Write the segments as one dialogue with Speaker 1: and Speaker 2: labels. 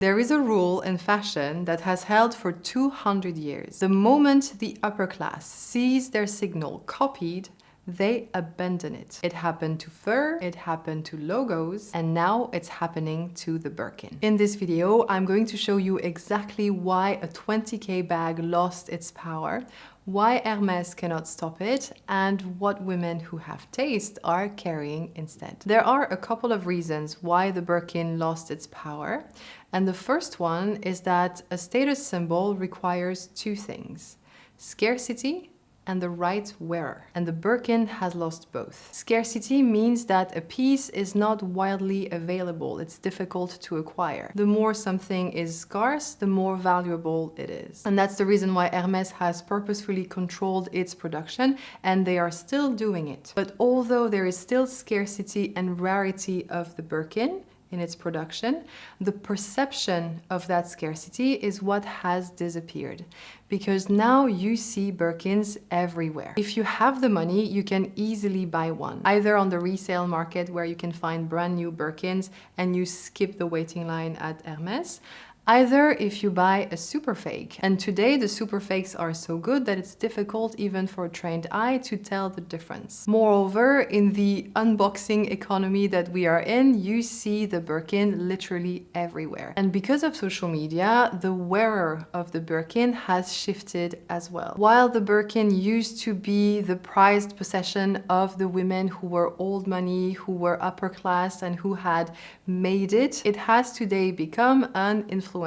Speaker 1: There is a rule in fashion that has held for 200 years. The moment the upper class sees their signal copied, they abandon it. It happened to fur, it happened to logos, and now it's happening to the Birkin. In this video, I'm going to show you exactly why a 20K bag lost its power, why Hermes cannot stop it, and what women who have taste are carrying instead. There are a couple of reasons why the Birkin lost its power, and the first one is that a status symbol requires two things: scarcity and the right wearer. And the Birkin has lost both. Scarcity means that a piece is not widely available. It's difficult to acquire. The more something is scarce, the more valuable it is. And that's the reason why Hermes has purposefully controlled its production, and they are still doing it. But although there is still scarcity and rarity of the Birkin in its production, the perception of that scarcity is what has disappeared. Because now you see Birkins everywhere. If you have the money, you can easily buy one, either on the resale market where you can find brand new Birkins and you skip the waiting line at Hermes, either if you buy a super fake. And today the super fakes are so good that it's difficult even for a trained eye to tell the difference. Moreover, in the unboxing economy that we are in, you see the Birkin literally everywhere. And because of social media, the wearer of the Birkin has shifted as well. While the Birkin used to be the prized possession of the women who were old money, who were upper class, and who had made it, it has today become an influencer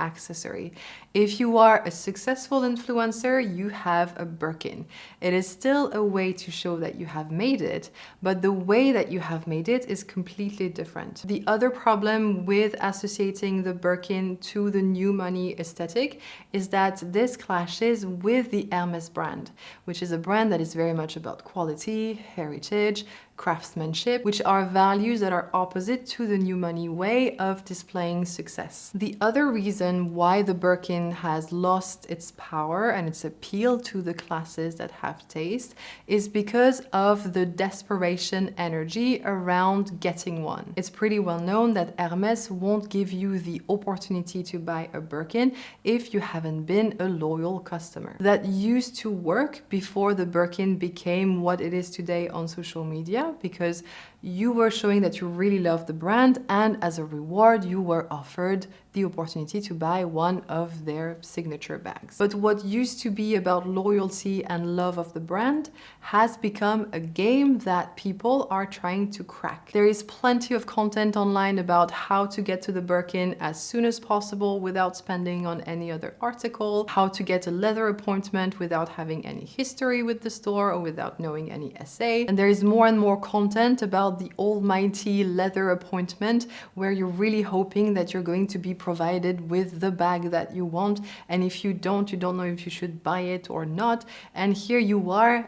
Speaker 1: accessory. If you are a successful influencer, you have a Birkin. It is still a way to show that you have made it, but the way that you have made it is completely different. The other problem with associating the Birkin to the new money aesthetic is that this clashes with the Hermes brand, which is a brand that is very much about quality, heritage, craftsmanship, which are values that are opposite to the new money way of displaying success. The other reason why the Birkin has lost its power and its appeal to the classes that have taste is because of the desperation energy around getting one. It's pretty well known that Hermes won't give you the opportunity to buy a Birkin if you haven't been a loyal customer. That used to work before the Birkin became what it is today on social media, because you were showing that you really love the brand, and as a reward you were offered the opportunity to buy one of their signature bags. But what used to be about loyalty and love of the brand has become a game that people are trying to crack. There is plenty of content online about how to get to the Birkin as soon as possible without spending on any other article, how to get a leather appointment without having any history with the store or without knowing any essay. And there is more and more content about the almighty leather appointment where you're really hoping that you're going to be provided with the bag that you want, and if you don't know if you should buy it or not, and here you are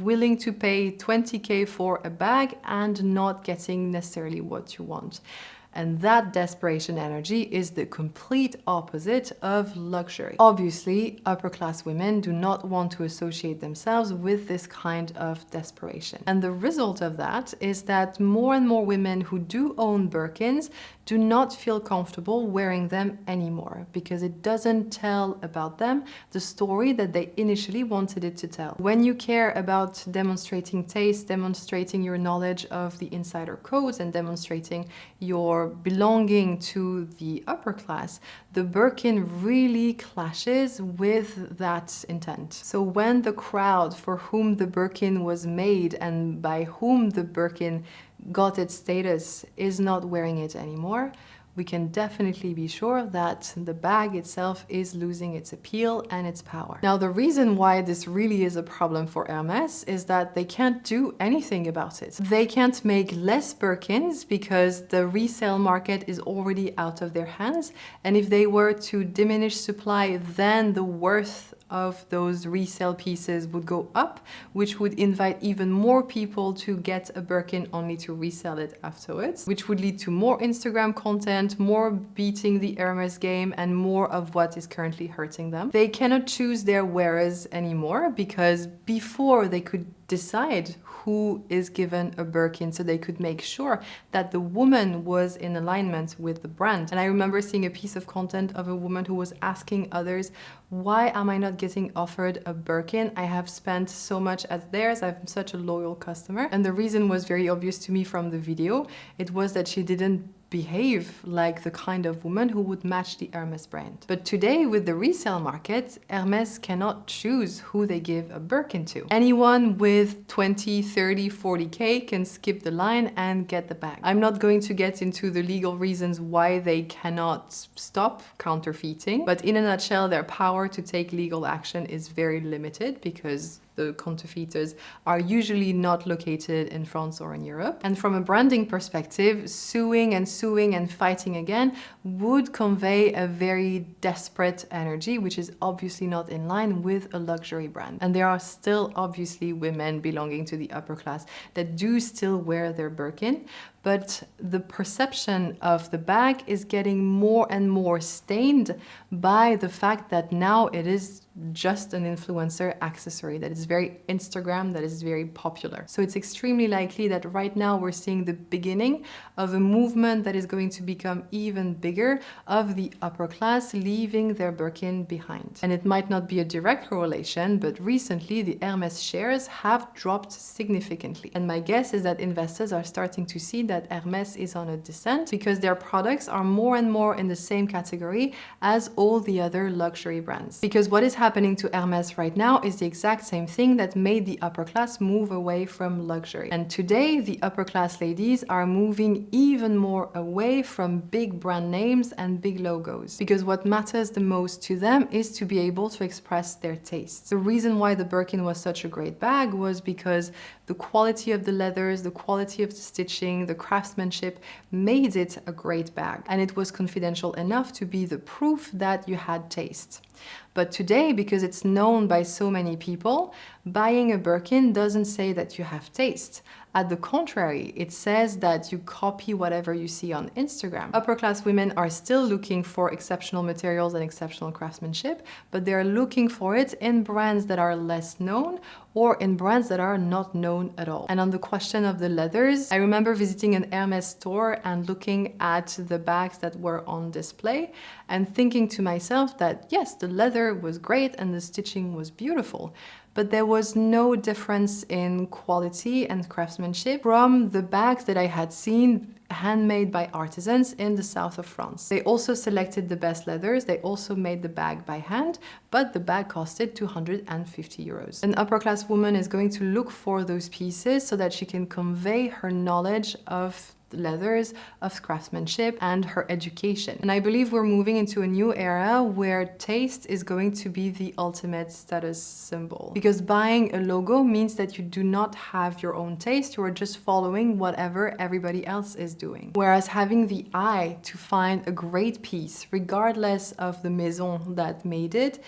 Speaker 1: willing to pay 20K for a bag and not getting necessarily what you want. And that desperation energy is the complete opposite of luxury. Obviously, upper class women do not want to associate themselves with this kind of desperation. And the result of that is that more and more women who do own Birkins do not feel comfortable wearing them anymore, because it doesn't tell about them the story that they initially wanted it to tell. When you care about demonstrating taste, demonstrating your knowledge of the insider codes, and demonstrating your belonging to the upper class, the Birkin really clashes with that intent. So when the crowd for whom the Birkin was made and by whom the Birkin got its status is not wearing it anymore, we can definitely be sure that the bag itself is losing its appeal and its power. Now, the reason why this really is a problem for Hermes is that they can't do anything about it. They can't make less Birkins because the resale market is already out of their hands, and if they were to diminish supply, then the worth of those resale pieces would go up, which would invite even more people to get a Birkin only to resell it afterwards, which would lead to more Instagram content, more beating the Hermes game, and more of what is currently hurting them. They cannot choose their wearers anymore, because before they could decide who is given a Birkin, so they could make sure that the woman was in alignment with the brand. And I remember seeing a piece of content of a woman who was asking others, why am I not getting offered a Birkin? I have spent so much at theirs. I'm such a loyal customer. And the reason was very obvious to me from the video. It was that she didn't behave like the kind of woman who would match the Hermes brand. But today, with the resale market, Hermes cannot choose who they give a Birkin to. Anyone with 20, 30, 40K can skip the line and get the bag. I'm not going to get into the legal reasons why they cannot stop counterfeiting, but in a nutshell, their power to take legal action is very limited because the counterfeiters are usually not located in France or in Europe. And from a branding perspective, suing and fighting again would convey a very desperate energy, which is obviously not in line with a luxury brand. And there are still obviously women belonging to the upper class that do still wear their Birkin, but the perception of the bag is getting more and more stained by the fact that now it is just an influencer accessory that is very Instagram, that is very popular. So it's extremely likely that right now we're seeing the beginning of a movement that is going to become even bigger of the upper class leaving their Birkin behind. And it might not be a direct correlation, but recently the Hermes shares have dropped significantly. And my guess is that investors are starting to see that Hermes is on a descent because their products are more and more in the same category as all the other luxury brands. Because what is happening to Hermes right now is the exact same thing that made the upper class move away from luxury. And today, the upper class ladies are moving even more away from big brand names and big logos. Because what matters the most to them is to be able to express their tastes. The reason why the Birkin was such a great bag was because the quality of the leathers, the quality of the stitching, the craftsmanship made it a great bag. And it was confidential enough to be the proof that you had taste. But today, because it's known by so many people, buying a Birkin doesn't say that you have taste. At the contrary, it says that you copy whatever you see on Instagram. Upper class women are still looking for exceptional materials and exceptional craftsmanship, but they're looking for it in brands that are less known or in brands that are not known at all. And on the question of the leathers, I remember visiting an Hermes store and looking at the bags that were on display and thinking to myself that yes, the leather was great and the stitching was beautiful, but there was no difference in quality and craftsmanship from the bags that I had seen handmade by artisans in the south of France. They also selected the best leathers, they also made the bag by hand, but the bag costed 250 euros. An upper class woman is going to look for those pieces so that she can convey her knowledge of leathers, of craftsmanship, and her education. And I believe we're moving into a new era where taste is going to be the ultimate status symbol. Because buying a logo means that you do not have your own taste, you are just following whatever everybody else is doing. Whereas having the eye to find a great piece, regardless of the maison that made it,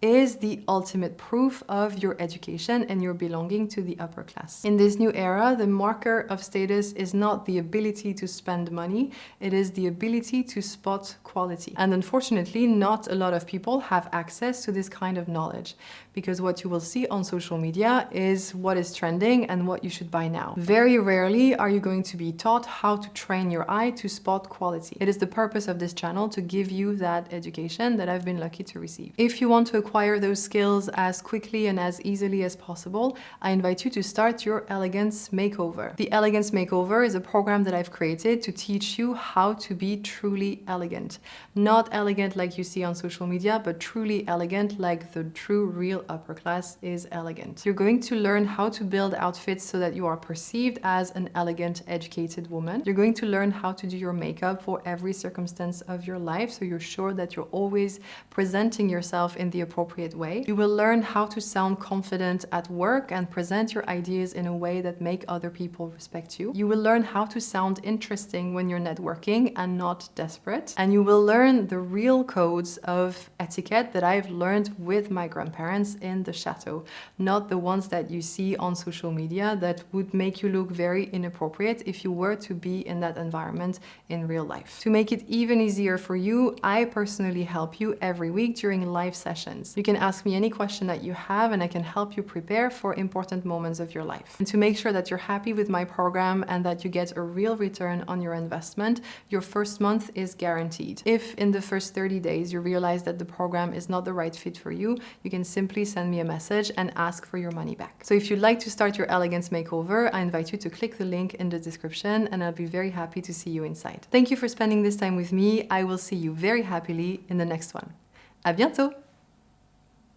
Speaker 1: is the ultimate proof of your education and your belonging to the upper class. In this new era, the marker of status is not the ability to spend money, it is the ability to spot quality. And unfortunately, not a lot of people have access to this kind of knowledge, because what you will see on social media is what is trending and what you should buy now. Very rarely are you going to be taught how to train your eye to spot quality. It is the purpose of this channel to give you that education that I've been lucky to receive. If you want to acquire those skills as quickly and as easily as possible, I invite you to start your Elegance Makeover. The Elegance Makeover is a program that I've created to teach you how to be truly elegant. Not elegant like you see on social media, but truly elegant like the true, real upper class is elegant. You're going to learn how to build outfits so that you are perceived as an elegant, educated woman. You're going to learn how to do your makeup for every circumstance of your life, so you're sure that you're always presenting yourself in the appropriate way. You will learn how to sound confident at work and present your ideas in a way that make other people respect you. You will learn how to sound interesting when you're networking and not desperate. And you will learn the real codes of etiquette that I've learned with my grandparents in the chateau, not the ones that you see on social media that would make you look very inappropriate if you were to be in that environment in real life. To make it even easier for you, I personally help you every week during live sessions. questions. You can ask me any question that you have and I can help you prepare for important moments of your life. And to make sure that you're happy with my program and that you get a real return on your investment, your first month is guaranteed. If in the first 30 days you realize that the program is not the right fit for you, you can simply send me a message and ask for your money back. So if you'd like to start your elegance makeover, I invite you to click the link in the description and I'll be very happy to see you inside. Thank you for spending this time with me. I will see you very happily in the next one. À bientôt!